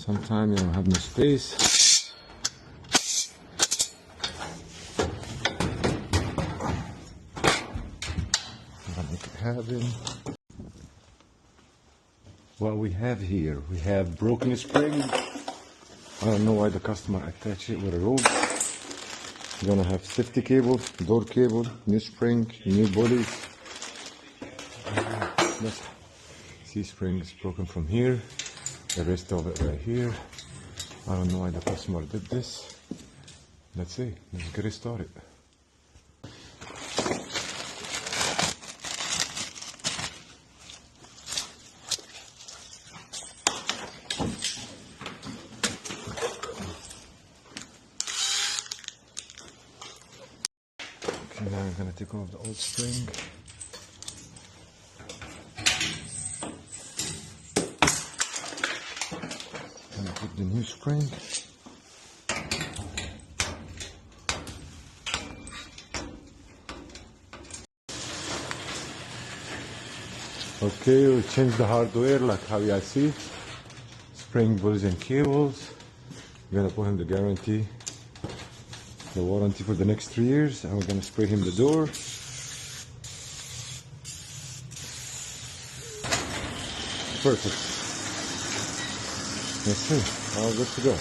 Sometimes you don't have no space. I'm gonna make it happen. What we have here, we have broken spring. I don't know why the customer attached it with a rope. We're gonna have safety cable, door cable, new spring, new bodies. This C-spring is broken from here. The rest of it right here. I don't know why the customer did this. Let's see. Let's get it started. Okay, now I'm gonna take off the old spring. And put the new spring. Okay, we change the hardware like how you see. Spring, bolts and cables. We're gonna put him the guarantee, the warranty for the next 3 years, and we're gonna spray him the door. Perfect. That's it. All good to go.